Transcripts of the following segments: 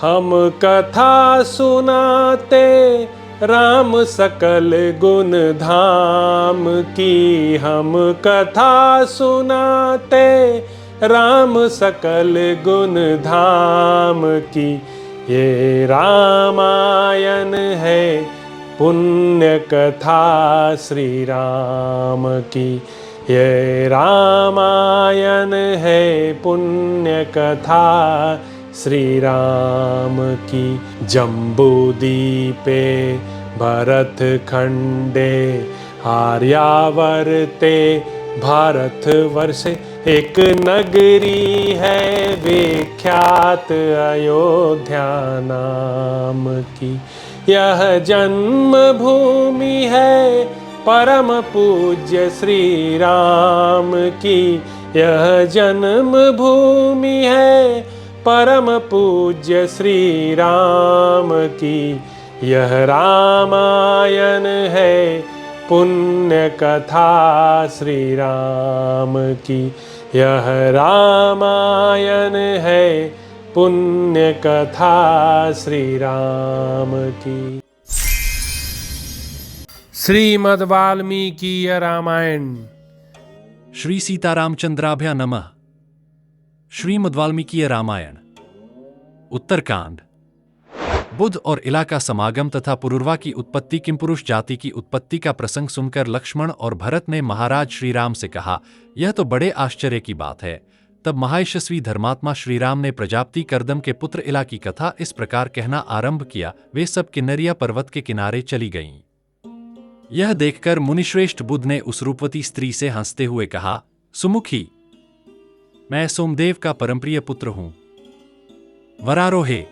हम कथा सुनाते राम सकल गुण धाम की। हम कथा सुनाते राम सकल गुण धाम की। ये रामायण है पुण्य कथा श्री राम की। ये रामायण है पुण्य कथा श्री राम की। जम्बूदीपे भरत खंडे आर्यावर्ते भारतवर्षे एक नगरी है विख्यात अयोध्या नाम की। यह जन्म भूमि है परम पूज्य श्री राम की। यह जन्म भूमि है परम पूज्य श्री राम की। यह रामायण है पुण्य कथा श्री राम की। यह रामायण है पुण्य कथा श्री राम की। श्रीमद् वाल्मीकि रामायण। श्री सीतारामचंद्राभ्या नमः। श्रीमद् वाल्मीकि रामायण उत्तरकांड। बुद्ध और इला का समागम तथा पुरुरवा की उत्पत्ति। किमपुरुष जाति की उत्पत्ति का प्रसंग सुनकर लक्ष्मण और भरत ने महाराज श्रीराम से कहा, यह तो बड़े आश्चर्य की बात है। तब महायशस्वी धर्मात्मा श्रीराम ने प्रजापति करदम के पुत्र इला की कथा इस प्रकार कहना आरंभ किया। वे सब किन्नरिया पर्वत के किनारे चली गईं। यह देखकर मुनिश्रेष्ठ बुद्ध ने उस रूपवती स्त्री से हंसते हुए कहा, सुमुखी, मैं सोमदेव का परमप्रिय पुत्र हूं। वरारोहे,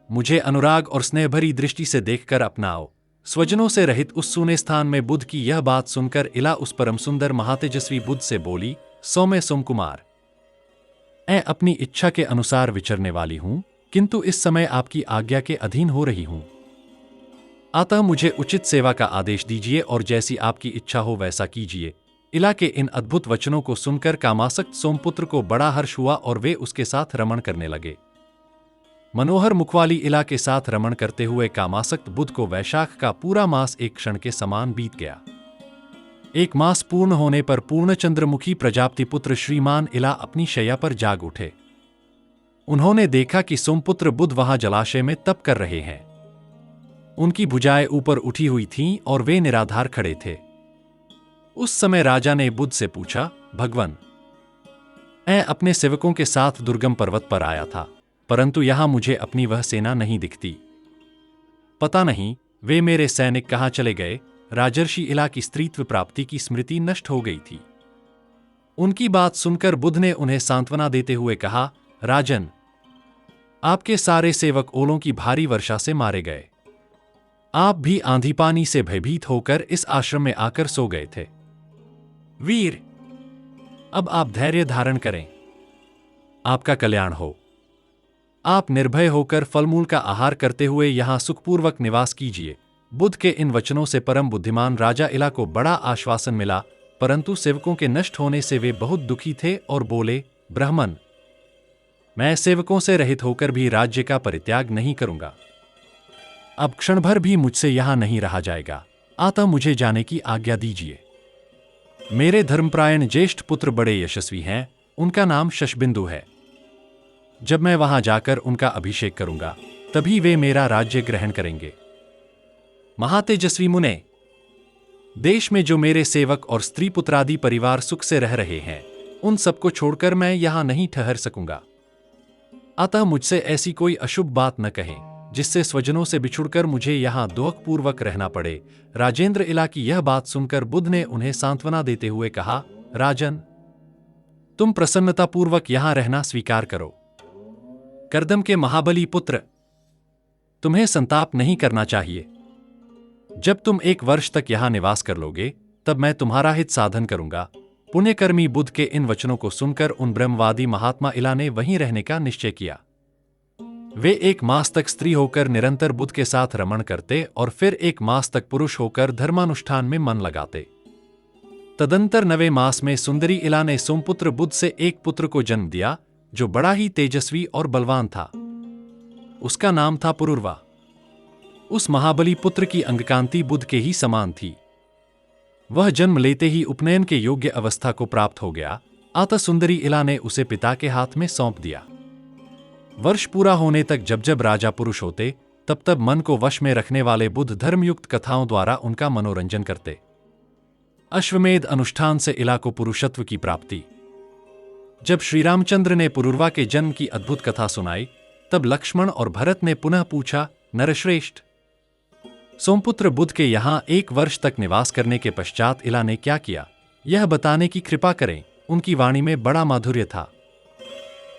मुझे अनुराग और स्नेहभरी दृष्टि से देखकर अपनाओ। स्वजनों से रहित उस सूने स्थान में बुद्ध की यह बात सुनकर इला उस परम सुंदर महातेजस्वी बुद्ध से बोली, सौम्य सोमकुमार, मैं अपनी इच्छा के अनुसार विचरने वाली हूं, किंतु इस समय आपकी आज्ञा के अधीन हो रही हूं। अतः मुझे उचित सेवा का आदेश दीजिए और जैसी आपकी इच्छा हो वैसा कीजिए। इला के इन अद्भुत वचनों को सुनकर कामासक्त सोमपुत्र को बड़ा हर्ष हुआ और वे उसके साथ रमण करने लगे। मनोहर मुखवाली इला के साथ रमण करते हुए कामासक्त बुद्ध को वैशाख का पूरा मास एक क्षण के समान बीत गया। एक मास पूर्ण होने पर पूर्णचंद्रमुखी प्रजापति पुत्र श्रीमान इला अपनी शैया पर जाग उठे। उन्होंने देखा कि सोमपुत्र बुद्ध वहां जलाशय में तप कर रहे हैं। उनकी भुजाएं ऊपर उठी हुई थीं और वे निराधार खड़े थे। उस समय राजा ने बुद्ध से पूछा, भगवन, मैं अपने सेवकों के साथ दुर्गम पर्वत पर आया था, परंतु यहां मुझे अपनी वह सेना नहीं दिखती। पता नहीं वे मेरे सैनिक कहां चले गए। राजर्षि इला की स्त्रीत्व प्राप्ति की स्मृति नष्ट हो गई थी। उनकी बात सुनकर बुद्ध ने उन्हें सांत्वना देते हुए कहा, राजन, आपके सारे सेवक ओलों की भारी वर्षा से मारे गए। आप भी आंधी पानी से भयभीत होकर इस आश्रम में आकर सो गए थे। वीर, अब आप धैर्य धारण करें, आपका कल्याण हो। आप निर्भय होकर फलमूल का आहार करते हुए यहां सुखपूर्वक निवास कीजिए। बुद्ध के इन वचनों से परम बुद्धिमान राजा इला को बड़ा आश्वासन मिला, परंतु सेवकों के नष्ट होने से वे बहुत दुखी थे और बोले, ब्राह्मण, मैं सेवकों से रहित होकर भी राज्य का परित्याग नहीं करूंगा। अब क्षण भर भी मुझसे यहां नहीं रहा जाएगा। अतः मुझे जाने की आज्ञा दीजिए। मेरे धर्मप्रायण ज्येष्ठ पुत्र बड़े यशस्वी हैं, उनका नाम शशबिंदु है। जब मैं वहां जाकर उनका अभिषेक करूंगा, तभी वे मेरा राज्य ग्रहण करेंगे। महातेजस्वी मुने, देश में जो मेरे सेवक और स्त्री पुत्रादि परिवार सुख से रह रहे हैं, उन सबको छोड़कर मैं यहां नहीं ठहर सकूंगा। अतः मुझसे ऐसी कोई अशुभ बात न कहें, जिससे स्वजनों से बिछुड़कर मुझे यहां दुःखपूर्वक रहना पड़े। राजेंद्र इला की यह बात सुनकर बुद्ध ने उन्हें सांत्वना देते हुए कहा, राजन, तुम प्रसन्नतापूर्वक यहां रहना स्वीकार करो। करदम के महाबली पुत्र, तुम्हें संताप नहीं करना चाहिए। जब तुम 1 वर्ष तक यहां निवास कर लोगे, तब मैं तुम्हारा हित साधन करूंगा। पुण्यकर्मी बुद्ध के इन वचनों को सुनकर उन ब्रह्मवादी महात्मा इला ने वहीं रहने का निश्चय किया। वे 1 मास तक स्त्री होकर निरंतर बुद्ध के साथ रमण करते और फिर 1 मास तक पुरुष होकर धर्मानुष्ठान में मन लगाते। तदंतर 9वें मास में सुंदरी इला ने सोमपुत्र बुद्ध से एक पुत्र को जन्म दिया, जो बड़ा ही तेजस्वी और बलवान था। उसका नाम था पुरुरवा। उस महाबली पुत्र की अंगकांति बुध के ही समान थी। वह जन्म लेते ही उपनयन के योग्य अवस्था को प्राप्त हो गया। अतः सुंदरी इला ने उसे पिता के हाथ में सौंप दिया। वर्ष पूरा होने तक जब जब राजा पुरुष होते, तब तब मन को वश में रखने वाले बुध धर्मयुक्त कथाओं द्वारा उनका मनोरंजन करते। अश्वमेध अनुष्ठान से इला को पुरुषत्व की प्राप्ति। जब श्रीरामचंद्र ने पुरुरवा के जन्म की अद्भुत कथा सुनाई, तब लक्ष्मण और भरत ने पुनः पूछा, नरश्रेष्ठ, सोमपुत्र बुध के यहां 1 वर्ष तक निवास करने के पश्चात इला ने क्या किया, यह बताने की कृपा करें। उनकी वाणी में बड़ा माधुर्य था।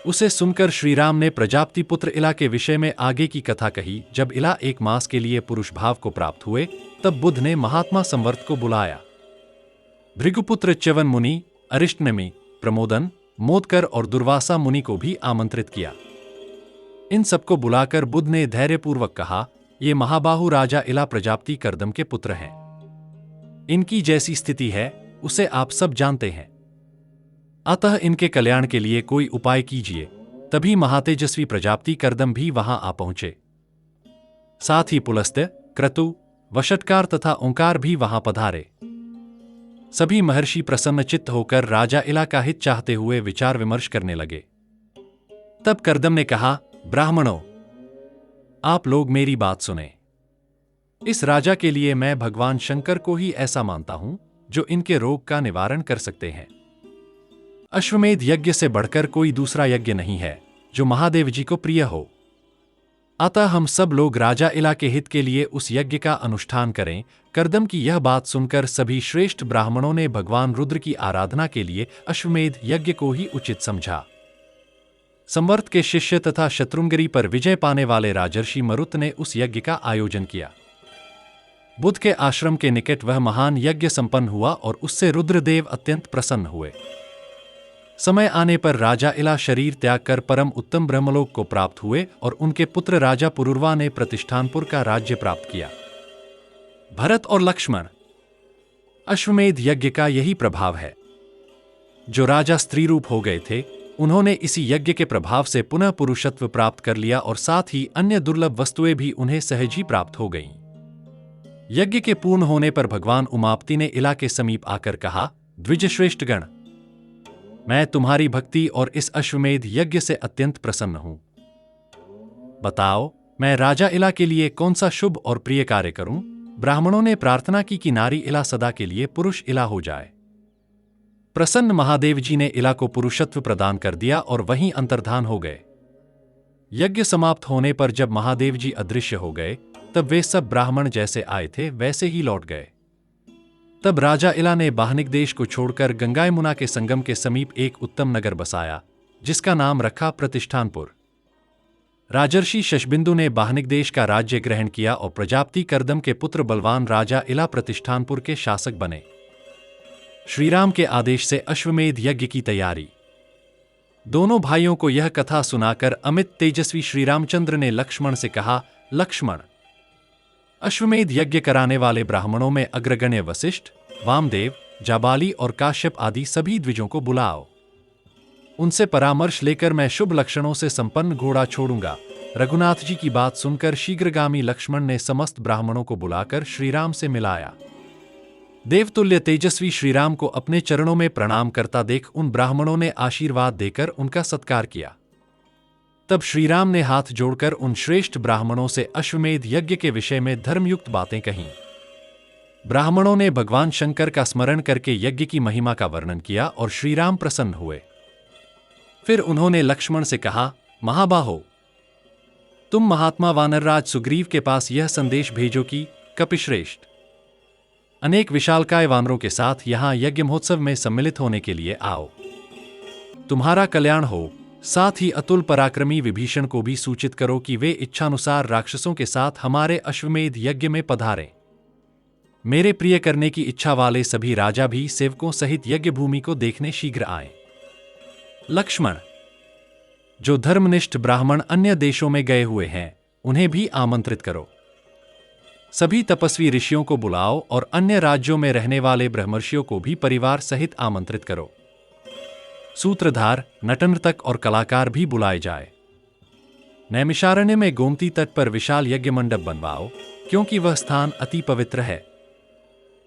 उसे सुनकर श्रीराम ने प्रजापति पुत्र इला के विषय में आगे की कथा कही। जब इला 1 मास के लिए पुरुष भाव को प्राप्त हुए, तब बुध ने महात्मा संवर्त को बुलाया। भृगुपुत्र च्यवन मुनि, अरिष्टनेमि, प्रमोदन, मोदकर और दुर्वासा मुनि को भी आमंत्रित किया। इन सबको बुलाकर बुध ने धैर्यपूर्वक कहा, ये महाबाहु राजा इला प्रजापति कर्दम के पुत्र हैं। इनकी जैसी स्थिति है उसे आप सब जानते हैं। अतः इनके कल्याण के लिए कोई उपाय कीजिए। तभी महातेजस्वी प्रजापति कर्दम भी वहां आ पहुंचे। साथ ही पुलस्त्य, क्रतु, वषटकार तथा ओंकार भी वहां पधारे। सभी महर्षि प्रसन्नचित्त होकर राजा इला का हित चाहते हुए विचार विमर्श करने लगे। तब कर्दम ने कहा, ब्राह्मणों, आप लोग मेरी बात सुने। इस राजा के लिए मैं भगवान शंकर को ही ऐसा मानता हूं जो इनके रोग का निवारण कर सकते हैं। अश्वमेध यज्ञ से बढ़कर कोई दूसरा यज्ञ नहीं है जो महादेव जी को प्रिय हो। अतः हम सब लोग राजा इला के हित के लिए उस यज्ञ का अनुष्ठान करें। कर्दम की यह बात सुनकर सभी श्रेष्ठ ब्राह्मणों ने भगवान रुद्र की आराधना के लिए अश्वमेध यज्ञ को ही उचित समझा। संवर्त के शिष्य तथा शत्रुंगरी पर विजय पाने वाले राजर्षि मरुत ने उस यज्ञ का आयोजन किया। बुध के आश्रम के निकट वह महान यज्ञ संपन्न हुआ और उससे रुद्रदेव अत्यंत प्रसन्न हुए। समय आने पर राजा इला शरीर त्याग कर परम उत्तम ब्रह्मलोक को प्राप्त हुए और उनके पुत्र राजा पुरुरवा ने प्रतिष्ठानपुर का राज्य प्राप्त किया। भरत और लक्ष्मण, अश्वमेध यज्ञ का यही प्रभाव है। जो राजा स्त्री रूप हो गए थे, उन्होंने इसी यज्ञ के प्रभाव से पुनः पुरुषत्व प्राप्त कर लिया और साथ ही अन्य दुर्लभ वस्तुएं भी उन्हें सहज ही प्राप्त हो गईं। यज्ञ के पूर्ण होने पर भगवान उमापति ने इला के समीप आकर कहा, द्विजश्रेष्ठ गण, मैं तुम्हारी भक्ति और इस अश्वमेध यज्ञ से अत्यंत प्रसन्न हूं। बताओ, मैं राजा इला के लिए कौन सा शुभ और प्रिय कार्य करूं? ब्राह्मणों ने प्रार्थना की कि नारी इला सदा के लिए पुरुष इला हो जाए। प्रसन्न महादेव जी ने इला को पुरुषत्व प्रदान कर दिया और वहीं अंतर्धान हो गए। यज्ञ समाप्त होने पर जब महादेव जी अदृश्य हो गए, तब वे सब ब्राह्मण जैसे आए थे वैसे ही लौट गए। तब राजा इला ने बाहनिक देश को छोड़कर गंगा यमुना के संगम के समीप एक उत्तम नगर बसाया, जिसका नाम रखा प्रतिष्ठानपुर। राजर्षि शशबिंदु ने बाहनिक देश का राज्य ग्रहण किया और प्रजापति कर्दम के पुत्र बलवान राजा इला प्रतिष्ठानपुर के शासक बने। श्रीराम के आदेश से अश्वमेध यज्ञ की तैयारी। दोनों भाइयों को यह कथा सुनाकर अमित तेजस्वी श्रीरामचंद्र ने लक्ष्मण से कहा, लक्ष्मण, अश्वमेध यज्ञ कराने वाले ब्राह्मणों में अग्रगण्य वशिष्ठ, वामदेव, जाबाली और काश्यप आदि सभी द्विजों को बुलाओ। उनसे परामर्श लेकर मैं शुभ लक्षणों से संपन्न घोड़ा छोड़ूंगा। रघुनाथ जी की बात सुनकर शीघ्रगामी लक्ष्मण ने समस्त ब्राह्मणों को बुलाकर श्रीराम से मिलाया। देवतुल्य तेजस्वी श्रीराम को अपने चरणों में प्रणाम करता देख उन ब्राह्मणों ने आशीर्वाद देकर उनका सत्कार किया। तब श्रीराम ने हाथ जोड़कर उन श्रेष्ठ ब्राह्मणों से अश्वमेध यज्ञ के विषय में धर्मयुक्त बातें कहीं। ब्राह्मणों ने भगवान शंकर का स्मरण करके यज्ञ की महिमा का वर्णन किया और श्रीराम प्रसन्न हुए। फिर उन्होंने लक्ष्मण से कहा, महाबाहो, तुम महात्मा वानरराज सुग्रीव के पास यह संदेश भेजो कि कपिश्रेष्ठ अनेक विशालकाय वानरों के साथ यहां यज्ञ महोत्सव में सम्मिलित होने के लिए आओ। तुम्हारा कल्याण हो। साथ ही अतुल पराक्रमी विभीषण को भी सूचित करो कि वे इच्छानुसार राक्षसों के साथ हमारे अश्वमेध यज्ञ में पधारें। मेरे प्रिय करने की इच्छा वाले सभी राजा भी सेवकों सहित यज्ञ भूमि को देखने शीघ्र आएं। लक्ष्मण, जो धर्मनिष्ठ ब्राह्मण अन्य देशों में गए हुए हैं, उन्हें भी आमंत्रित करो। सभी तपस्वी ऋषियों को बुलाओ और अन्य राज्यों में रहने वाले ब्रह्मर्षियों को भी परिवार सहित आमंत्रित करो। सूत्रधार, नटनर्तक और कलाकार भी बुलाए जाए। नैमिषारण्य में गोमती तट पर विशाल यज्ञ मंडप बनवाओ, क्योंकि वह स्थान अति पवित्र है।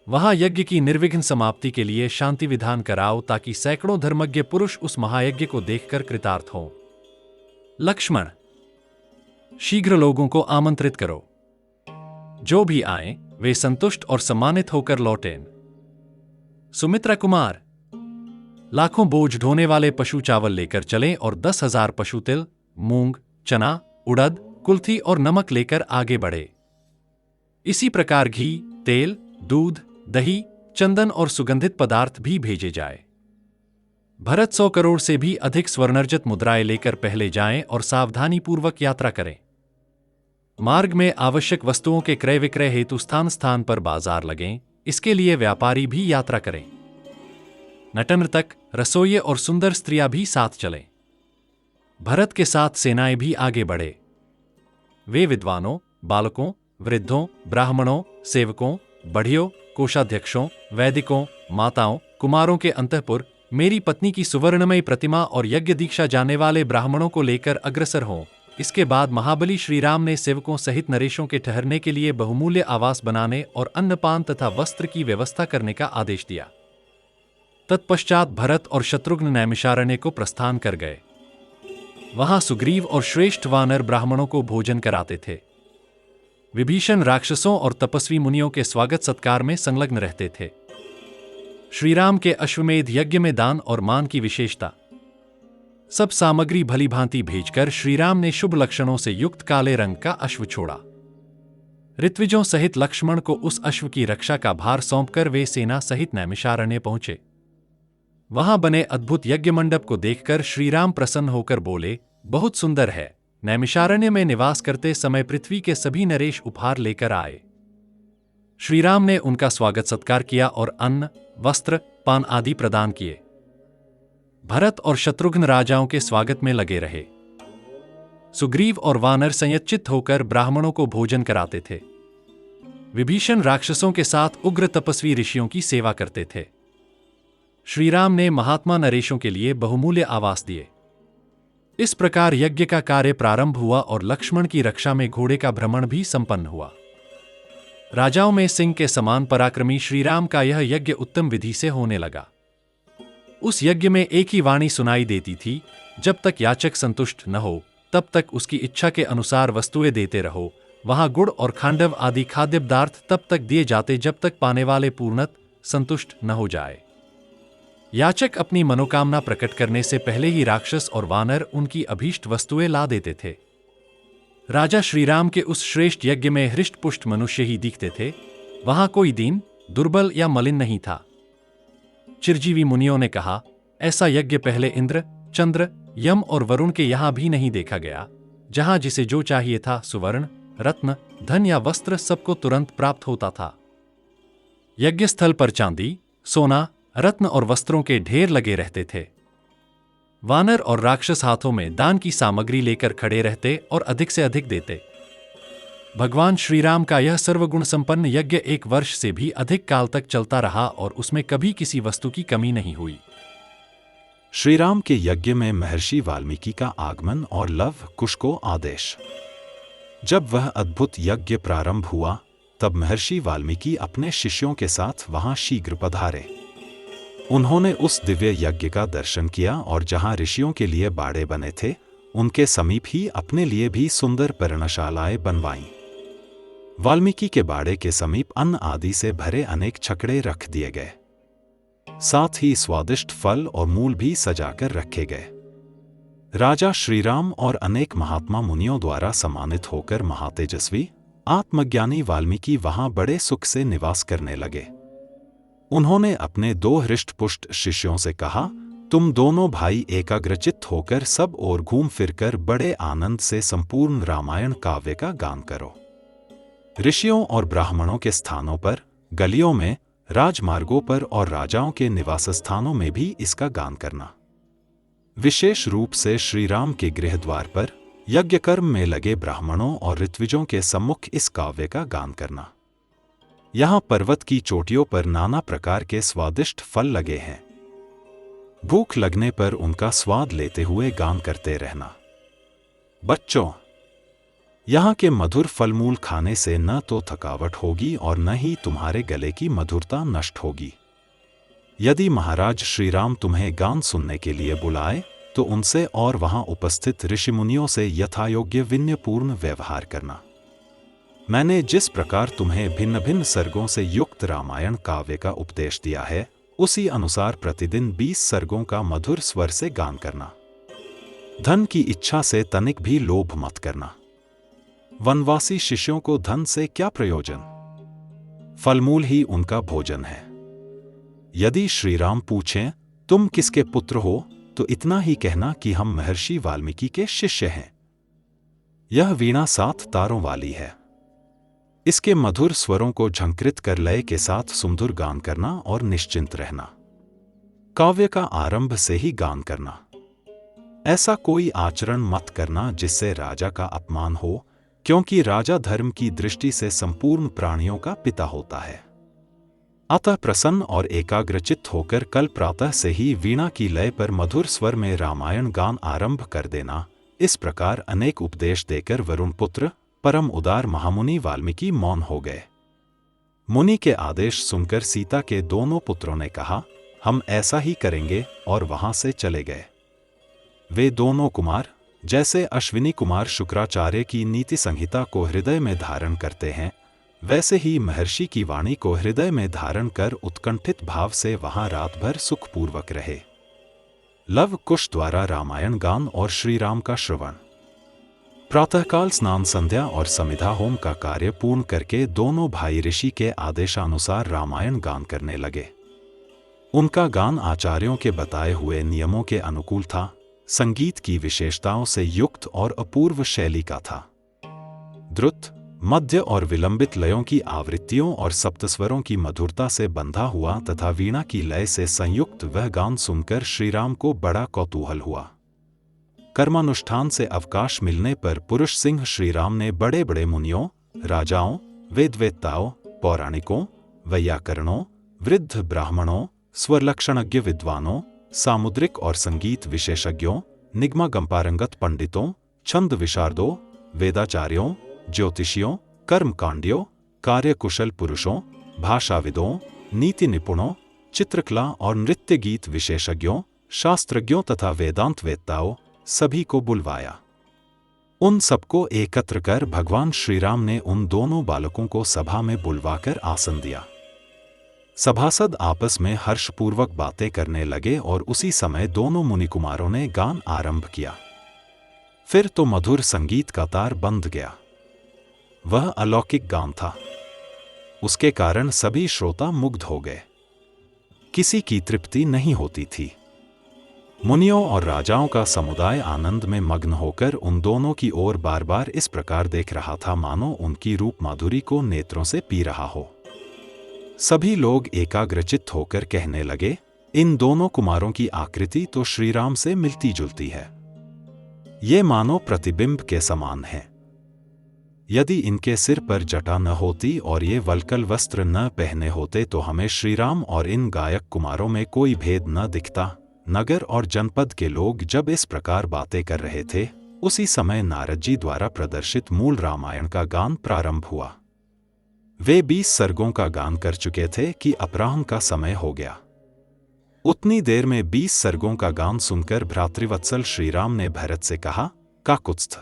वहां यज्ञ की निर्विघ्न समाप्ति के लिए शांति विधान कराओ, ताकि सैकड़ों धर्मज्ञ पुरुष उस महायज्ञ को देखकर कृतार्थ हों। लक्ष्मण, शीघ्र लोगों को आमंत्रित करो। जो भी आए वे संतुष्ट और सम्मानित होकर लौटें। सुमित्रा कुमार, लाखों बोझ ढोने वाले पशु चावल लेकर चलें और 10,000 पशु तिल, मूंग, चना, उड़द, कुल्थी और नमक लेकर आगे बढ़े। इसी प्रकार घी, तेल, दूध, दही, चंदन और सुगंधित पदार्थ भी भेजे जाए। भरत 100 करोड़ से भी अधिक स्वर्णर्जित मुद्राएं लेकर पहले जाएं और सावधानी पूर्वक यात्रा करें। मार्ग में आवश्यक वस्तुओं के क्रय विक्रय हेतु स्थान स्थान पर बाजार लगें, इसके लिए व्यापारी भी यात्रा करें। नटनर्तक, रसोइये और सुंदर स्त्रियां भी साथ चलें। भरत के साथ सेनाएं भी आगे बढ़े। वे विद्वानों, बालकों, वृद्धों, ब्राह्मणों, सेवकों, बढ़ियों, कोषाध्यक्षों, वैदिकों, माताओं, कुमारों के अंतःपुर, मेरी पत्नी की सुवर्णमयी प्रतिमा और यज्ञ दीक्षा जाने वाले ब्राह्मणों को लेकर अग्रसर हों। इसके बाद महाबली श्रीराम ने सेवकों सहित नरेशों के ठहरने के लिए बहुमूल्य आवास बनाने और अन्नपान तथा वस्त्र की व्यवस्था करने का आदेश दिया। तत्पश्चात भरत और शत्रुघ्न नैमिषारण्य को प्रस्थान कर गए। वहां सुग्रीव और श्रेष्ठ वानर ब्राह्मणों को भोजन कराते थे। विभीषण राक्षसों और तपस्वी मुनियों के स्वागत सत्कार में संलग्न रहते थे। श्रीराम के अश्वमेध यज्ञ में दान और मान की विशेषता। सब सामग्री भली भांति भेजकर श्रीराम ने शुभ लक्षणों से युक्त काले रंग का अश्व छोड़ा। ऋत्विजों सहित लक्ष्मण को उस अश्व की रक्षा का भार सौंपकर वे सेना सहित नैमिषारण्य पहुंचे। वहां बने अद्भुत यज्ञ मंडप को देखकर श्रीराम प्रसन्न होकर बोले, बहुत सुंदर है। नैमिषारण्य में निवास करते समय पृथ्वी के सभी नरेश उपहार लेकर आए। श्रीराम ने उनका स्वागत सत्कार किया और अन्न, वस्त्र, पान आदि प्रदान किए। भरत और शत्रुघ्न राजाओं के स्वागत में लगे रहे। सुग्रीव और वानर संयच्चित होकर ब्राह्मणों को भोजन कराते थे। विभीषण राक्षसों के साथ उग्र तपस्वी ऋषियों की सेवा करते थे। श्रीराम ने महात्मा नरेशों के लिए बहुमूल्य आवास दिए। इस प्रकार यज्ञ का कार्य प्रारंभ हुआ और लक्ष्मण की रक्षा में घोड़े का भ्रमण भी संपन्न हुआ। राजाओं में सिंह के समान पराक्रमी श्रीराम का यह यज्ञ उत्तम विधि से होने लगा। उस यज्ञ में एक ही वाणी सुनाई देती थी, जब तक याचक संतुष्ट न हो तब तक उसकी इच्छा के अनुसार वस्तुएं देते रहो। वहां गुड़ और खांडव आदि खाद्य पदार्थ तब तक दिए जाते जब तक पाने वाले पूर्णत संतुष्ट न हो जाए। याचक अपनी मनोकामना प्रकट करने से पहले ही राक्षस और वानर उनकी अभीष्ट वस्तुएं ला देते थे। राजा श्रीराम के उस श्रेष्ठ यज्ञ में हृष्टपुष्ट मनुष्य ही दिखते थे। वहां कोई दीन, दुर्बल या मलिन नहीं था। चिरजीवी मुनियों ने कहा, ऐसा यज्ञ पहले इंद्र, चंद्र, यम और वरुण के यहां भी नहीं देखा गया, जहां जिसे जो चाहिए था सुवर्ण, रत्न, धन या वस्त्र सबको तुरंत प्राप्त होता था। यज्ञ स्थल पर चांदी, सोना, रत्न और वस्त्रों के ढेर लगे रहते थे। वानर और राक्षस हाथों में दान की सामग्री लेकर खड़े रहते और अधिक से अधिक देते। भगवान श्रीराम का यह सर्वगुण संपन्न यज्ञ 1 वर्ष से भी अधिक काल तक चलता रहा और उसमें कभी किसी वस्तु की कमी नहीं हुई। श्रीराम के यज्ञ में महर्षि वाल्मीकि का आगमन और लव कुश को आदेश। जब वह अद्भुत यज्ञ प्रारंभ हुआ, तब महर्षि वाल्मीकि अपने शिष्यों के साथ वहां शीघ्र पधारे। उन्होंने उस दिव्य यज्ञ का दर्शन किया और जहां ऋषियों के लिए बाड़े बने थे, उनके समीप ही अपने लिए भी सुंदर पर्णशालाएं बनवाईं। वाल्मीकि के बाड़े के समीप अन्न आदि से भरे अनेक छकड़े रख दिए गए। साथ ही स्वादिष्ट फल और मूल भी सजाकर रखे गए। राजा श्रीराम और अनेक महात्मा मुनियों द्वारा सम्मानित होकर महातेजस्वी आत्मज्ञानी वाल्मीकि वहां बड़े सुख से निवास करने लगे। उन्होंने अपने 2 हृष्टपुष्ट शिष्यों से कहा, तुम दोनों भाई एकाग्रचित्त होकर सब ओर घूम फिरकर बड़े आनंद से संपूर्ण रामायण काव्य का गान करो। ऋषियों और ब्राह्मणों के स्थानों पर, गलियों में, राजमार्गों पर और राजाओं के निवास स्थानों में भी इसका गान करना। विशेष रूप से श्रीराम के गृह द्वार पर यज्ञ कर्म में लगे ब्राह्मणों और ऋत्विजों के सम्मुख इस काव्य का गान करना। यहाँ पर्वत की चोटियों पर नाना प्रकार के स्वादिष्ट फल लगे हैं। भूख लगने पर उनका स्वाद लेते हुए गान करते रहना। बच्चों, यहाँ के मधुर फलमूल खाने से न तो थकावट होगी और न ही तुम्हारे गले की मधुरता नष्ट होगी। यदि महाराज श्रीराम तुम्हें गान सुनने के लिए बुलाए तो उनसे और वहां उपस्थित ऋषिमुनियों से यथायोग्य विनयपूर्ण व्यवहार करना। मैंने जिस प्रकार तुम्हें भिन्न भिन्न सर्गों से युक्त रामायण काव्य का उपदेश दिया है, उसी अनुसार प्रतिदिन 20 सर्गों का मधुर स्वर से गान करना। धन की इच्छा से तनिक भी लोभ मत करना। वनवासी शिष्यों को धन से क्या प्रयोजन? फलमूल ही उनका भोजन है। यदि श्रीराम पूछें तुम किसके पुत्र हो, तो इतना ही कहना कि हम महर्षि वाल्मीकि के शिष्य हैं। यह वीणा 7 तारों वाली है। इसके मधुर स्वरों को झंकृत कर लय के साथ सुमधुर गान करना और निश्चिंत रहना। काव्य का आरंभ से ही गान करना। ऐसा कोई आचरण मत करना जिससे राजा का अपमान हो, क्योंकि राजा धर्म की दृष्टि से संपूर्ण प्राणियों का पिता होता है। अतः प्रसन्न और एकाग्रचित्त होकर कल प्रातः से ही वीणा की लय पर मधुर स्वर में रामायण गान आरंभ कर देना। इस प्रकार अनेक उपदेश देकर वरुण पुत्र परम उदार महामुनि वाल्मीकि मौन हो गए। मुनि के आदेश सुनकर सीता के दोनों पुत्रों ने कहा, हम ऐसा ही करेंगे, और वहां से चले गए। वे दोनों कुमार जैसे अश्विनी कुमार शुक्राचार्य की नीति संहिता को हृदय में धारण करते हैं, वैसे ही महर्षि की वाणी को हृदय में धारण कर उत्कंठित भाव से वहां रात भर सुखपूर्वक रहे। लव कुश द्वारा रामायण गान और श्रीराम का श्रवण। प्रातःकाल स्नान संध्या और समिधा होम का कार्य पूर्ण करके दोनों भाई ऋषि के आदेशानुसार रामायण गान करने लगे। उनका गान आचार्यों के बताए हुए नियमों के अनुकूल था, संगीत की विशेषताओं से युक्त और अपूर्व शैली का था। द्रुत, मध्य और विलंबित लयों की आवृत्तियों और सप्तस्वरों की मधुरता से बंधा हुआ तथा वीणा की लय से संयुक्त वह गान सुनकर श्रीराम को बड़ा कौतूहल हुआ। कर्मानुष्ठान से अवकाश मिलने पर पुरुष सिंह श्रीराम ने बड़े बड़े मुनियों, राजाओं, वेदवेत्ताओं, पौराणिकों, वैयाकरणों, वृद्ध ब्राह्मणों, स्वरलक्षणज्ञ विद्वानों, सामुद्रिक और संगीत विशेषज्ञों, निगमागंपारंगत पंडितों, छंद विशारदों, वेदाचार्यों, ज्योतिषियों, कर्मकांडियों, कार्यकुशल पुरुषों, भाषाविदों, नीति निपुणों, चित्रकला और नृत्य गीत विशेषज्ञों, शास्त्रज्ञों तथा वेदांत वेत्ताओं सभी को बुलवाया। उन सबको एकत्र कर भगवान श्रीराम ने उन दोनों बालकों को सभा में बुलवाकर आसन दिया। सभासद आपस में हर्षपूर्वक बातें करने लगे और उसी समय दोनों मुनि कुमारों ने गान आरंभ किया। फिर तो मधुर संगीत का तार बंध गया। वह अलौकिक गान था। उसके कारण सभी श्रोता मुग्ध हो गए। किसी की तृप्ति नहीं होती थी। मुनियों और राजाओं का समुदाय आनंद में मग्न होकर उन दोनों की ओर बार बार इस प्रकार देख रहा था मानो उनकी रूप माधुरी को नेत्रों से पी रहा हो। सभी लोग एकाग्रचित्त होकर कहने लगे, इन दोनों कुमारों की आकृति तो श्रीराम से मिलती जुलती है। ये मानो प्रतिबिंब के समान है। यदि इनके सिर पर जटा न होती और ये वल्कल वस्त्र न पहने होते तो हमें श्रीराम और इन गायक कुमारों में कोई भेद न दिखता। नगर और जनपद के लोग जब इस प्रकार बातें कर रहे थे, उसी समय नारद जी द्वारा प्रदर्शित मूल रामायण का गान प्रारंभ हुआ। वे 20 सर्गों का गान कर चुके थे कि अपराह्न का समय हो गया। उतनी देर में 20 सर्गों का गान सुनकर भ्रातृवत्सल श्रीराम ने भरत से कहा, काकुत्स्थ,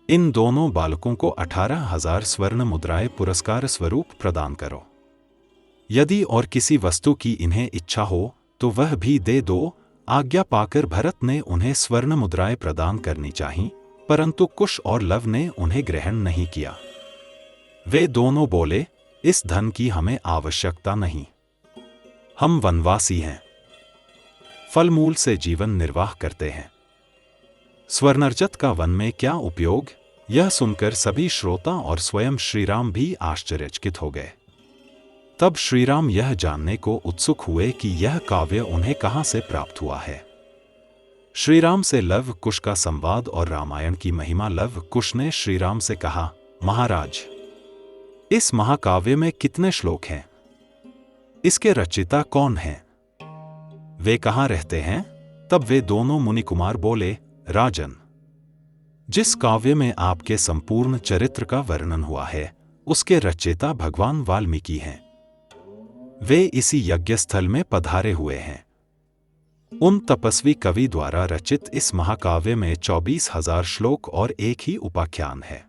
इन दोनों बालकों को 18,000 स्वर्ण मुद्राएं पुरस्कार स्वरूप प्रदान करो। यदि और किसी वस्तु की इन्हें इच्छा हो तो वह भी दे दो। आज्ञा पाकर भरत ने उन्हें स्वर्ण मुद्राएं प्रदान करनी चाहिए, परंतु कुश और लव ने उन्हें ग्रहण नहीं किया। वे दोनों बोले, इस धन की हमें आवश्यकता नहीं। हम वनवासी हैं, फलमूल से जीवन निर्वाह करते हैं। स्वर्णर्जित का वन में क्या उपयोग? यह सुनकर सभी श्रोता और स्वयं श्रीराम भी आश्चर्यचकित हो गए। तब श्रीराम यह जानने को उत्सुक हुए कि यह काव्य उन्हें कहां से प्राप्त हुआ है। श्रीराम से लव कुश का संवाद और रामायण की महिमा। लव कुश ने श्रीराम से कहा, महाराज, इस महाकाव्य में कितने श्लोक हैं? इसके रचयिता कौन हैं? वे कहां रहते हैं? तब वे दोनों मुनि कुमार बोले, राजन, जिस काव्य में आपके संपूर्ण चरित्र का वर्णन हुआ है, उसके रचयिता भगवान वाल्मीकि हैं। वे इसी यज्ञस्थल में पधारे हुए हैं। उन तपस्वी कवि द्वारा रचित इस महाकाव्य में 24,000 श्लोक और एक ही उपाख्यान है।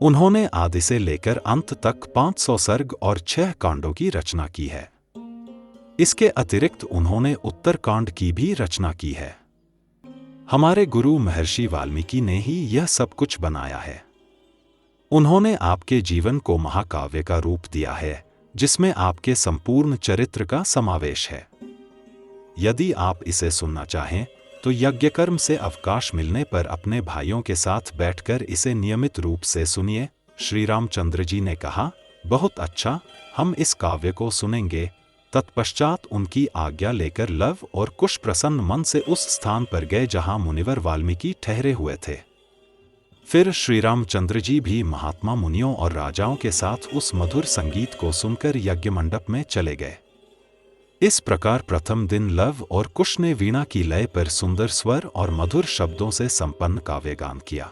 उन्होंने आदि से लेकर अंत तक 500 सर्ग और 6 कांडों की रचना की है। इसके अतिरिक्त उन्होंने उत्तरकांड की भी रचना की है। हमारे गुरु महर्षि वाल्मीकि ने ही यह सब कुछ बनाया है। उन्होंने आपके जीवन को महाकाव्य का रूप दिया है, जिसमें आपके संपूर्ण चरित्र का समावेश है। यदि आप इसे सुनना चाहें तो यज्ञकर्म से अवकाश मिलने पर अपने भाइयों के साथ बैठकर इसे नियमित रूप से सुनिए। श्री रामचंद्र जी ने कहा, बहुत अच्छा, हम इस काव्य को सुनेंगे। तत्पश्चात उनकी आज्ञा लेकर लव और कुश प्रसन्न मन से उस स्थान पर गए जहां मुनिवर वाल्मीकि ठहरे हुए थे। फिर श्री रामचंद्र जी भी महात्मा मुनियों और राजाओं के साथ उस मधुर संगीत को सुनकर यज्ञ मंडप में चले गए। इस प्रकार प्रथम दिन लव और कुश ने वीणा की लय पर सुंदर स्वर और मधुर शब्दों से संपन्न काव्यगान किया।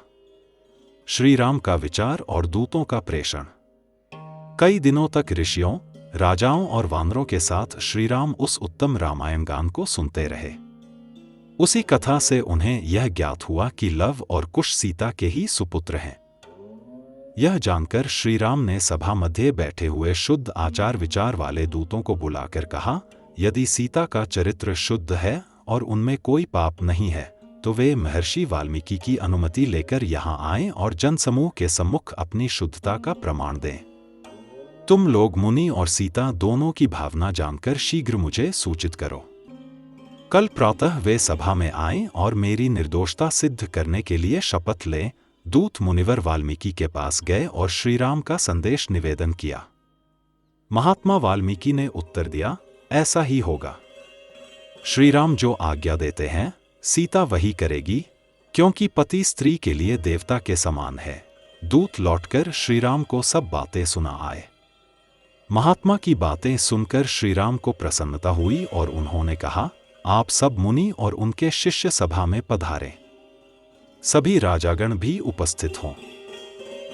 श्री राम का विचार और दूतों का प्रेषण। कई दिनों तक ऋषियों, राजाओं और वानरों के साथ श्री राम उस उत्तम रामायण गान को सुनते रहे। उसी कथा से उन्हें यह ज्ञात हुआ कि लव और कुश सीता के ही सुपुत्र हैं। यह जानकर श्री राम ने सभा मध्य बैठे हुए शुद्ध आचार विचार वाले दूतों को बुलाकर कहा, यदि सीता का चरित्र शुद्ध है और उनमें कोई पाप नहीं है, तो वे महर्षि वाल्मीकि की अनुमति लेकर यहाँ आएं और जनसमूह के सम्मुख अपनी शुद्धता का प्रमाण दें। तुम लोग मुनि और सीता दोनों की भावना जानकर शीघ्र मुझे सूचित करो। कल प्रातः वे सभा में आएं और मेरी निर्दोषता सिद्ध करने के लिए शपथ लें। दूत मुनिवर वाल्मीकि के पास गए और श्री राम का संदेश निवेदन किया। महात्मा वाल्मीकि ने उत्तर दिया, ऐसा ही होगा। श्री राम जो आज्ञा देते हैं, सीता वही करेगी, क्योंकि पति स्त्री के लिए देवता के समान है। दूत लौटकर श्री राम को सब बातें सुना आए। महात्मा की बातें सुनकर श्री राम को प्रसन्नता हुई और उन्होंने कहा, आप सब मुनि और उनके शिष्य सभा में पधारें। सभी राजागण भी उपस्थित हों।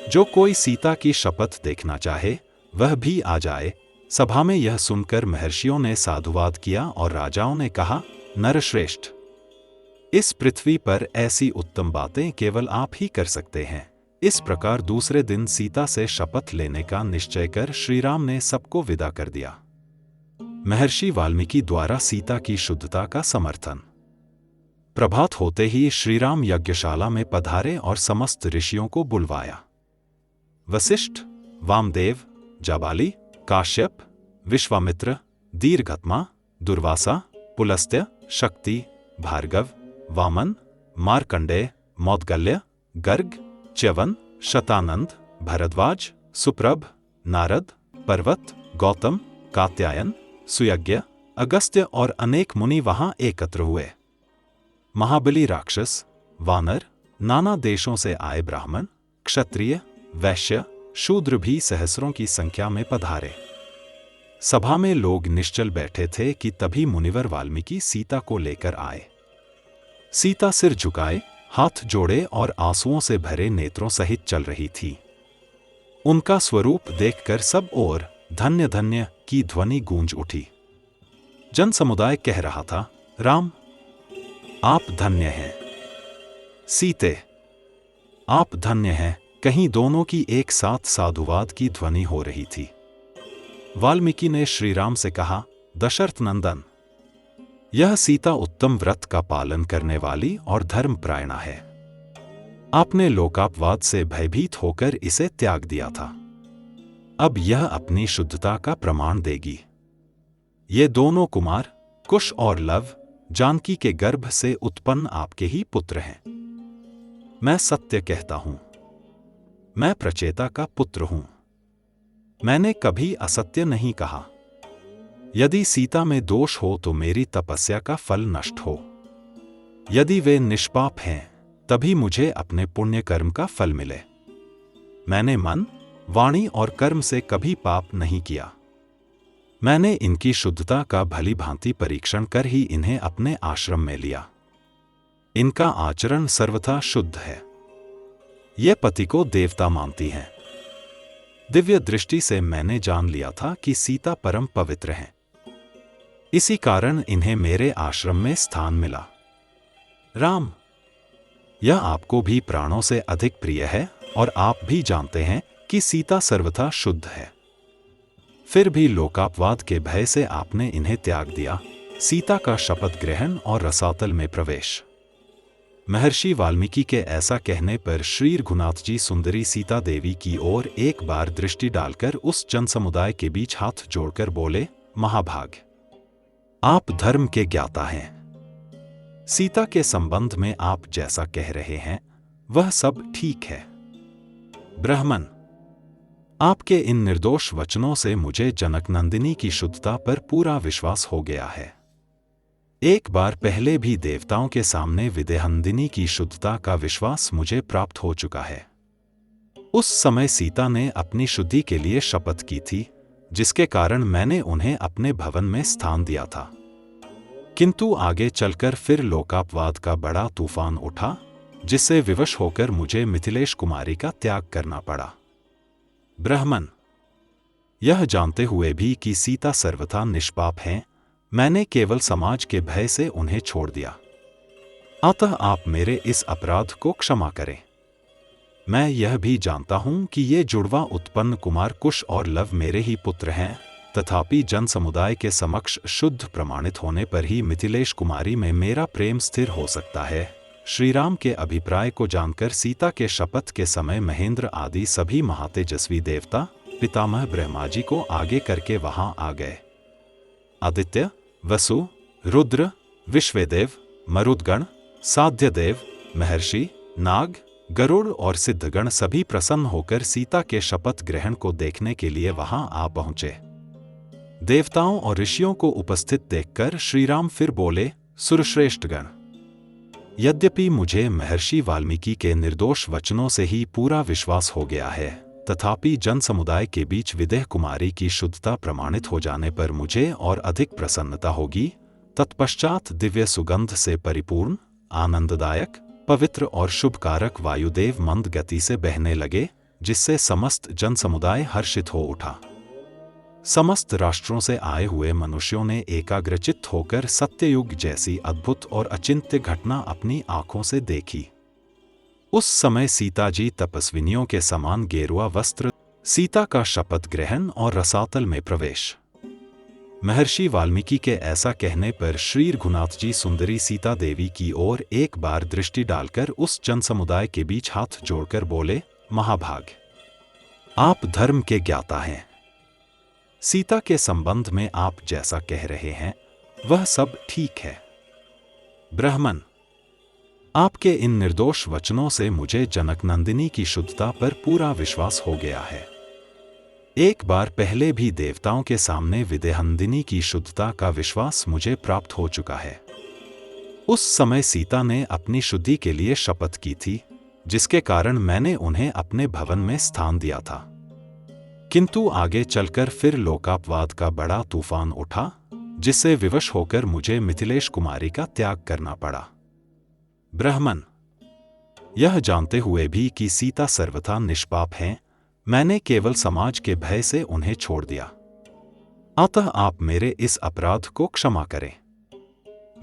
जो कोई सीता की शपथ देखना चाहे वह भी आ जाए। सभा में यह सुनकर महर्षियों ने साधुवाद किया और राजाओं ने कहा, नरश्रेष्ठ, इस पृथ्वी पर ऐसी उत्तम बातें केवल आप ही कर सकते हैं। इस प्रकार दूसरे दिन सीता से शपथ लेने का निश्चय कर श्री राम ने सबको विदा कर दिया। महर्षि वाल्मीकि द्वारा सीता की शुद्धता का समर्थन। प्रभात होते ही श्री राम यज्ञशाला में पधारे और समस्त ऋषियों को बुलवाया। वशिष्ठ, वामदेव, जाबाली, काश्यप, विश्वामित्र, दीर्घत्मा, दुर्वासा, पुलस्त्य, शक्ति, भार्गव, वामन, मार्कंडेय, मौद्गल्य, गर्ग, च्यवन, शतानंद, भरद्वाज, सुप्रभ, नारद, पर्वत, गौतम, कात्यायन, सुयज्ञ, अगस्त्य और अनेक मुनि वहां एकत्र हुए। महाबली राक्षस, वानर, नाना देशों से आए ब्राह्मण, क्षत्रिय, वैश्य, शूद्र भी सहस्रों की संख्या में पधारे। सभा में लोग निश्चल बैठे थे कि तभी मुनिवर वाल्मीकि सीता को लेकर आए। सीता सिर झुकाए, हाथ जोड़े और आंसुओं से भरे नेत्रों सहित चल रही थी। उनका स्वरूप देखकर सब ओर धन्य धन्य की ध्वनि गूंज उठी। जन समुदाय कह रहा था, राम, आप धन्य हैं। सीते, आप धन्य हैं। कहीं दोनों की एक साथ साधुवाद की ध्वनि हो रही थी। वाल्मीकि ने श्री राम से कहा, दशरथ नंदन, यह सीता उत्तम व्रत का पालन करने वाली और धर्मपरायणा है। आपने लोकापवाद से भयभीत होकर इसे त्याग दिया था। अब यह अपनी शुद्धता का प्रमाण देगी। ये दोनों कुमार, कुश और लव, जानकी के गर्भ से उत्पन्न आपके ही पुत्र हैं। मैं सत्य कहता हूं, मैं प्रचेता का पुत्र हूं। मैंने कभी असत्य नहीं कहा। यदि सीता में दोष हो तो मेरी तपस्या का फल नष्ट हो। यदि वे निष्पाप हैं तभी मुझे अपने पुण्य कर्म का फल मिले। मैंने मन, वाणी और कर्म से कभी पाप नहीं किया। मैंने इनकी शुद्धता का भली भांति परीक्षण कर ही इन्हें अपने आश्रम में लिया। इनका आचरण सर्वथा शुद्ध है। ये पति को देवता मानती हैं। दिव्य दृष्टि से मैंने जान लिया था कि सीता परम पवित्र हैं। इसी कारण इन्हें मेरे आश्रम में स्थान मिला। राम, यह आपको भी प्राणों से अधिक प्रिय है और आप भी जानते हैं कि सीता सर्वथा शुद्ध है। फिर भी लोकापवाद के भय से आपने इन्हें त्याग दिया, सीता का शपथ ग्रहण और रसातल में प्रवेश। महर्षि वाल्मीकि के ऐसा कहने पर श्री रघुनाथ जी सुंदरी सीता देवी की ओर एक बार दृष्टि डालकर उस जन समुदाय के बीच हाथ जोड़कर बोले, महाभाग, आप धर्म के ज्ञाता हैं। सीता के संबंध में आप जैसा कह रहे हैं वह सब ठीक है। ब्राह्मण, आपके इन निर्दोष वचनों से मुझे जनक नंदिनी की शुद्धता पर पूरा विश्वास हो गया है। एक बार पहले भी देवताओं के सामने विदेहनंदिनी की शुद्धता का विश्वास मुझे प्राप्त हो चुका है। उस समय सीता ने अपनी शुद्धि के लिए शपथ की थी, जिसके कारण मैंने उन्हें अपने भवन में स्थान दिया था। किंतु आगे चलकर फिर लोकापवाद का बड़ा तूफान उठा, जिससे विवश होकर मुझे मिथिलेश कुमारी का त्याग करना पड़ा। ब्राह्मण, यह जानते हुए भी कि सीता सर्वथा निष्पाप हैं, मैंने केवल समाज के भय से उन्हें छोड़ दिया। अतः आप मेरे इस अपराध को क्षमा करें। मैं यह भी जानता हूं कि ये जुड़वा उत्पन्न कुमार कुश और लव मेरे ही पुत्र हैं, तथापि जन समुदाय के समक्ष शुद्ध प्रमाणित होने पर ही मिथिलेश कुमारी में मेरा प्रेम स्थिर हो सकता है। श्रीराम के अभिप्राय को जानकर सीता के शपथ के समय महेंद्र आदि सभी महातेजस्वी देवता पितामह ब्रह्मा जी को आगे करके वहां आ गए। आदित्य, वसु, रुद्र, विश्वेदेव, मरुदगण, साध्यदेव, महर्षि, नाग, गरुड़ और सिद्धगण सभी प्रसन्न होकर सीता के शपथ ग्रहण को देखने के लिए वहां आ पहुंचे। देवताओं और ऋषियों को उपस्थित देखकर श्रीराम फिर बोले, सुरश्रेष्ठगण, यद्यपि मुझे महर्षि वाल्मीकि के निर्दोष वचनों से ही पूरा विश्वास हो गया है, तथापि जन समुदाय के बीच विदेह कुमारी की शुद्धता प्रमाणित हो जाने पर मुझे और अधिक प्रसन्नता होगी। तत्पश्चात दिव्य सुगंध से परिपूर्ण, आनंददायक, पवित्र और शुभकारक वायुदेव मंद गति से बहने लगे, जिससे समस्त जन समुदाय हर्षित हो उठा। समस्त राष्ट्रों से आए हुए मनुष्यों ने एकाग्रचित्त होकर सत्ययुग जैसी अद्भुत और अचिंत्य घटना अपनी आंखों से देखी। उस समय सीता जी तपस्विनियों के समान गेरुआ वस्त्र, सीता का शपथ ग्रहण और रसातल में प्रवेश। महर्षि वाल्मीकि के ऐसा कहने पर श्री रघुनाथ जी सुंदरी सीता देवी की ओर एक बार दृष्टि डालकर उस जन समुदाय के बीच हाथ जोड़कर बोले, महाभाग, आप धर्म के ज्ञाता हैं। सीता के संबंध में आप जैसा कह रहे हैं वह सब ठीक है। ब्राह्मण, आपके इन निर्दोष वचनों से मुझे जनक नंदिनी की शुद्धता पर पूरा विश्वास हो गया है। एक बार पहले भी देवताओं के सामने विदेहनंदिनी की शुद्धता का विश्वास मुझे प्राप्त हो चुका है। उस समय सीता ने अपनी शुद्धि के लिए शपथ की थी, जिसके कारण मैंने उन्हें अपने भवन में स्थान दिया था। किंतु आगे चलकर फिर लोकापवाद का बड़ा तूफान उठा, जिससे विवश होकर मुझे मिथिलेश कुमारी का त्याग करना पड़ा। ब्राह्मण, यह जानते हुए भी कि सीता सर्वथा निष्पाप हैं, मैंने केवल समाज के भय से उन्हें छोड़ दिया। अतः आप मेरे इस अपराध को क्षमा करें।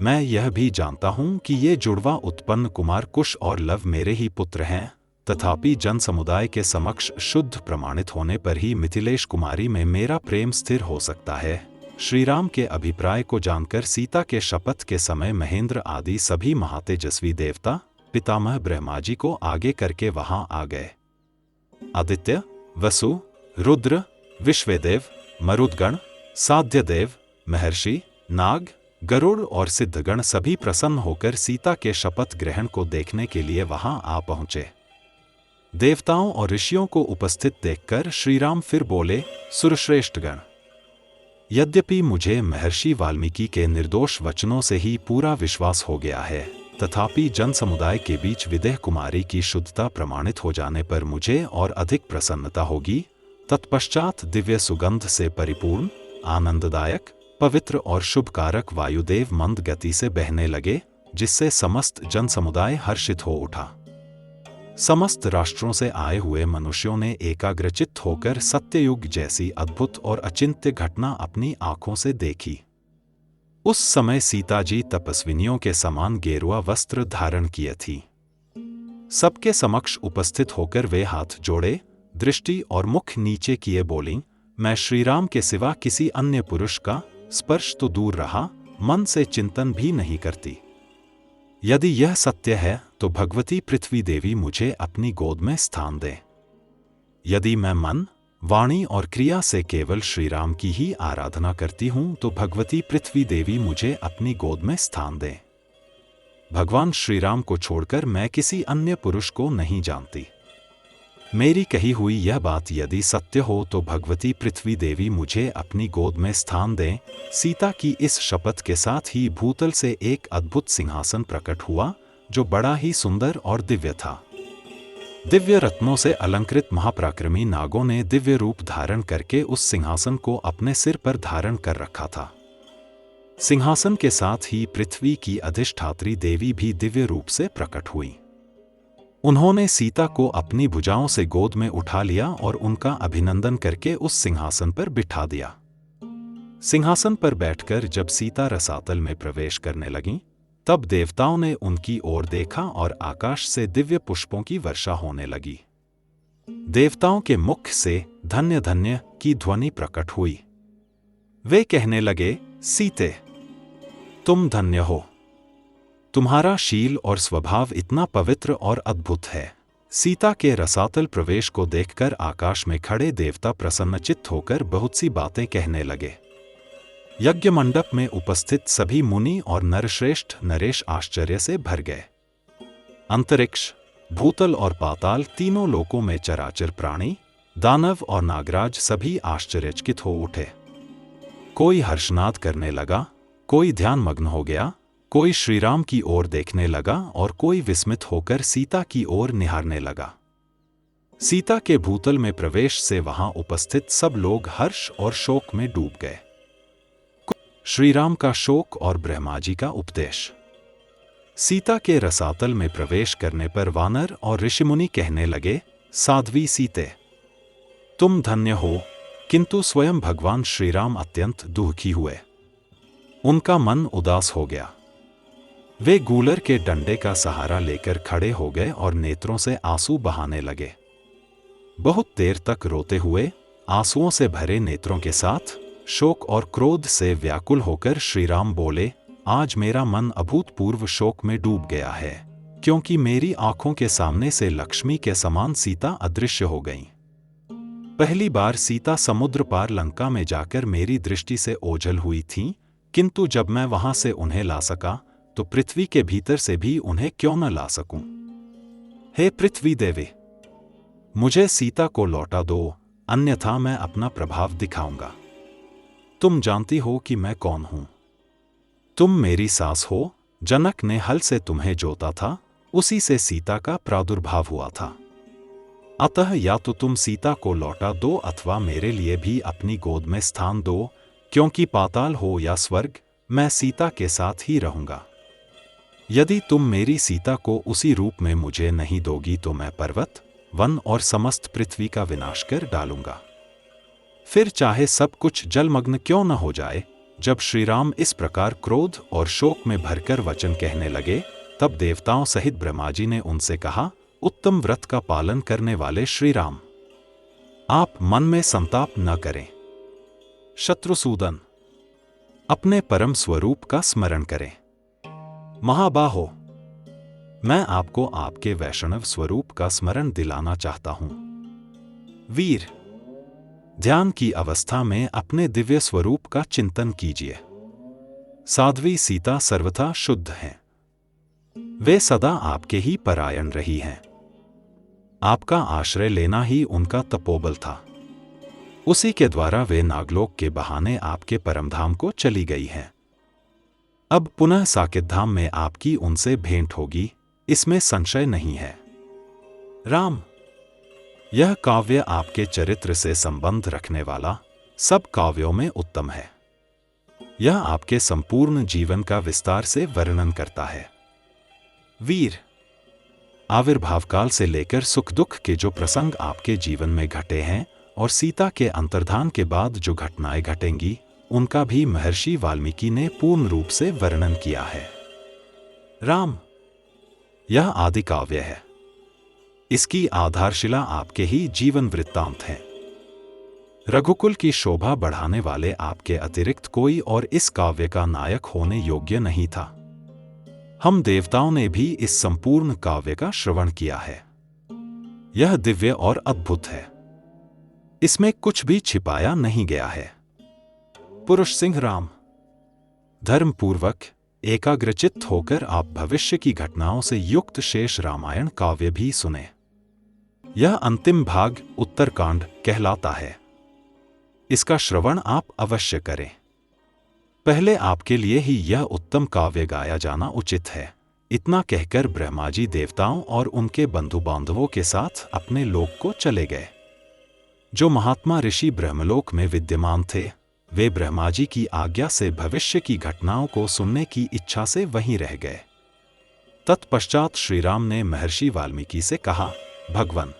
मैं यह भी जानता हूं कि ये जुड़वा उत्पन्न कुमार कुश और लव मेरे ही पुत्र हैं, तथापि जन समुदाय के समक्ष शुद्ध प्रमाणित होने पर ही मिथिलेश कुमारी में मेरा प्रेम स्थिर हो सकता है। श्रीराम के अभिप्राय को जानकर सीता के शपथ के समय महेंद्र आदि सभी महातेजस्वी देवता पितामह ब्रह्मा जी को आगे करके वहां आ गए। आदित्य, वसु, रुद्र, विश्वेदेव, मरुदगण, साध्यदेव, महर्षि, नाग, गरुड़ और सिद्धगण सभी प्रसन्न होकर सीता के शपथ ग्रहण को देखने के लिए वहां आ पहुंचे। देवताओं और ऋषियों को उपस्थित देखकर श्रीराम फिर बोले, सुरश्रेष्ठगण, यद्यपि मुझे महर्षि वाल्मीकि के निर्दोष वचनों से ही पूरा विश्वास हो गया है, तथापि जन समुदाय के बीच विदेह कुमारी की शुद्धता प्रमाणित हो जाने पर मुझे और अधिक प्रसन्नता होगी। तत्पश्चात दिव्य सुगंध से परिपूर्ण, आनंददायक, पवित्र और शुभकारक वायुदेव मंद गति से बहने लगे, जिससे समस्त जन समुदाय हर्षित हो उठा। समस्त राष्ट्रों से आए हुए मनुष्यों ने एकाग्रचित्त होकर सत्ययुग जैसी अद्भुत और अचिंत्य घटना अपनी आंखों से देखी। उस समय सीता जी तपस्विनियों के समान गेरुआ वस्त्र धारण किए थी। सबके समक्ष उपस्थित होकर वे हाथ जोड़े, दृष्टि और मुख नीचे किए बोलीं, मैं श्रीराम के सिवा किसी अन्य पुरुष का स्पर्श तो दूर रहा, मन से चिंतन भी नहीं करती। यदि यह सत्य है तो भगवती पृथ्वी देवी मुझे अपनी गोद में स्थान दे। यदि मैं मन, वाणी और क्रिया से केवल श्रीराम की ही आराधना करती हूं तो भगवती पृथ्वी देवी मुझे अपनी गोद में स्थान दे। भगवान श्रीराम को छोड़कर मैं किसी अन्य पुरुष को नहीं जानती। मेरी कही हुई यह बात यदि सत्य हो तो भगवती पृथ्वी देवी मुझे अपनी गोद में स्थान दें। सीता की इस शपथ के साथ ही भूतल से एक अद्भुत सिंहासन प्रकट हुआ जो बड़ा ही सुंदर और दिव्य था। दिव्य रत्नों से अलंकृत महापराक्रमी नागों ने दिव्य रूप धारण करके उस सिंहासन को अपने सिर पर धारण कर रखा था। सिंहासन के साथ ही पृथ्वी की अधिष्ठात्री देवी भी दिव्य रूप से प्रकट हुई। उन्होंने सीता को अपनी भुजाओं से गोद में उठा लिया और उनका अभिनंदन करके उस सिंहासन पर बिठा दिया। सिंहासन पर बैठकर जब सीता रसातल में प्रवेश करने लगीं, तब देवताओं ने उनकी ओर देखा और आकाश से दिव्य पुष्पों की वर्षा होने लगी। देवताओं के मुख से धन्य धन्य की ध्वनि प्रकट हुई। वे कहने लगे, सीते, तुम धन्य हो। तुम्हारा शील और स्वभाव इतना पवित्र और अद्भुत है। सीता के रसातल प्रवेश को देखकर आकाश में खड़े देवता प्रसन्नचित्त होकर बहुत सी बातें कहने लगे। यज्ञ मंडप में उपस्थित सभी मुनि और नरश्रेष्ठ नरेश आश्चर्य से भर गए। अंतरिक्ष, भूतल और पाताल तीनों लोकों में चराचर प्राणी, दानव और नागराज सभी आश्चर्यचकित हो उठे। कोई हर्षनाद करने लगा, कोई ध्यान मग्न हो गया, कोई श्रीराम की ओर देखने लगा और कोई विस्मित होकर सीता की ओर निहारने लगा। सीता के भूतल में प्रवेश से वहां उपस्थित सब लोग हर्ष और शोक में डूब गए। श्रीराम का शोक और ब्रह्मा जी का उपदेश। सीता के रसातल में प्रवेश करने पर वानर और ऋषिमुनि कहने लगे, साध्वी सीते, तुम धन्य हो। किंतु स्वयं भगवान श्रीराम अत्यंत दुखी हुए। उनका मन उदास हो गया। वे गूलर के डंडे का सहारा लेकर खड़े हो गए और नेत्रों से आंसू बहाने लगे। बहुत देर तक रोते हुए, आंसुओं से भरे नेत्रों के साथ शोक और क्रोध से व्याकुल होकर श्रीराम बोले, आज मेरा मन अभूतपूर्व शोक में डूब गया है, क्योंकि मेरी आंखों के सामने से लक्ष्मी के समान सीता अदृश्य हो गईं। पहली बार सीता समुद्र पार लंका में जाकर मेरी दृष्टि से ओझल हुई थीं, किंतु जब मैं वहां से उन्हें ला सका तो पृथ्वी के भीतर से भी उन्हें क्यों न ला सकूं। हे पृथ्वी देवी, मुझे सीता को लौटा दो, अन्यथा मैं अपना प्रभाव दिखाऊंगा। तुम जानती हो कि मैं कौन हूं। तुम मेरी सास हो। जनक ने हल से तुम्हें जोता था, उसी से सीता का प्रादुर्भाव हुआ था। अतः या तो तुम सीता को लौटा दो अथवा मेरे लिए भी अपनी गोद में स्थान दो, क्योंकि पाताल हो या स्वर्ग, मैं सीता के साथ ही रहूंगा। यदि तुम मेरी सीता को उसी रूप में मुझे नहीं दोगी तो मैं पर्वत, वन और समस्त पृथ्वी का विनाश कर डालूंगा। फिर चाहे सब कुछ जलमग्न क्यों न हो जाए। जब श्रीराम इस प्रकार क्रोध और शोक में भरकर वचन कहने लगे, तब देवताओं सहित ब्रह्मा जी ने उनसे कहा, उत्तम व्रत का पालन करने वाले श्रीराम, आप मन में संताप न करें। शत्रुसूदन, अपने परम स्वरूप का स्मरण करें। महाबाहो, मैं आपको आपके वैष्णव स्वरूप का स्मरण दिलाना चाहता हूं। वीर, ध्यान की अवस्था में अपने दिव्य स्वरूप का चिंतन कीजिए। साध्वी सीता सर्वथा शुद्ध हैं। वे सदा आपके ही परायण रही हैं। आपका आश्रय लेना ही उनका तपोबल था। उसी के द्वारा वे नागलोक के बहाने आपके परमधाम को चली गई हैं। अब पुनः साकेत धाम में आपकी उनसे भेंट होगी, इसमें संशय नहीं है। राम, यह काव्य आपके चरित्र से संबंध रखने वाला सब काव्यों में उत्तम है। यह आपके संपूर्ण जीवन का विस्तार से वर्णन करता है। वीर, आविर्भाव काल से लेकर सुख दुख के जो प्रसंग आपके जीवन में घटे हैं और सीता के अंतर्धान के बाद जो घटनाएं घटेंगी, उनका भी महर्षि वाल्मीकि ने पूर्ण रूप से वर्णन किया है। राम, यह आदि काव्य है। इसकी आधारशिला आपके ही जीवन वृत्तांत हैं। रघुकुल की शोभा बढ़ाने वाले आपके अतिरिक्त कोई और इस काव्य का नायक होने योग्य नहीं था। हम देवताओं ने भी इस संपूर्ण काव्य का श्रवण किया है। यह दिव्य और अद्भुत है। इसमें कुछ भी छिपाया नहीं गया है। पुरुष सिंह राम, धर्मपूर्वक एकाग्रचित्त होकर आप भविष्य की घटनाओं से युक्त शेष रामायण काव्य भी सुने। यह अंतिम भाग उत्तरकांड कहलाता है। इसका श्रवण आप अवश्य करें। पहले आपके लिए ही यह उत्तम काव्य गाया जाना उचित है। इतना कहकर ब्रह्मा जी देवताओं और उनके बंधु बांधवों के साथ अपने लोक को चले गए। जो महात्मा ऋषि ब्रह्मलोक में विद्यमान थे, वे ब्रह्मा जी की आज्ञा से भविष्य की घटनाओं को सुनने की इच्छा से वहीं रह गए। तत्पश्चात श्रीराम ने महर्षि वाल्मीकि से कहा, भगवन,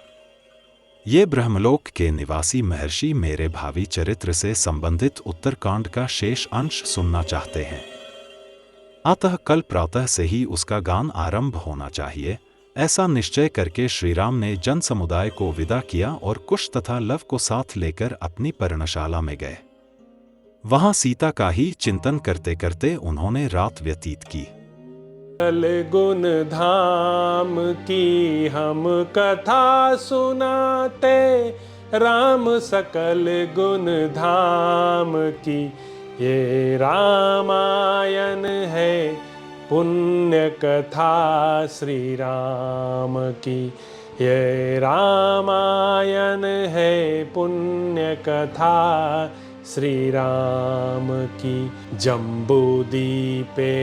ये ब्रह्मलोक के निवासी महर्षि मेरे भावी चरित्र से संबंधित उत्तरकांड का शेष अंश सुनना चाहते हैं। अतः कल प्रातः से ही उसका गान आरंभ होना चाहिए। ऐसा निश्चय करके श्रीराम ने जन समुदाय को विदा किया और कुश तथा लव को साथ लेकर अपनी पर्णशाला में गए। वहां सीता का ही चिंतन करते करते उन्होंने रात व्यतीत की। सकल गुण धाम की हम कथा सुनाते, राम सकल गुण धाम की ये रामायण है। पुण्य कथा श्री राम की ये रामायण है। पुण्य कथा श्री राम की। जम्बूदीपे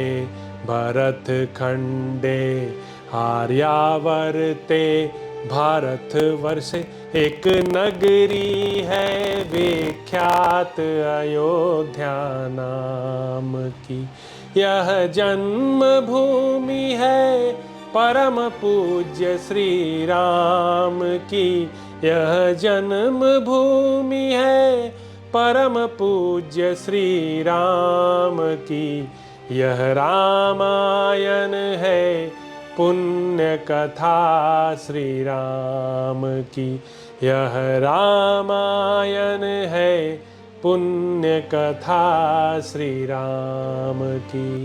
भरत खंडे आर्यावर्ते भारत वर्षे एक नगरी है विख्यात अयोध्या नाम की। यह जन्म भूमि है परम पूज्य श्री राम की। यह जन्म भूमि है परम पूज्य श्री राम की। यह रामायण है पुण्य कथा श्री राम की। यह रामायण है पुण्य कथा श्री राम की।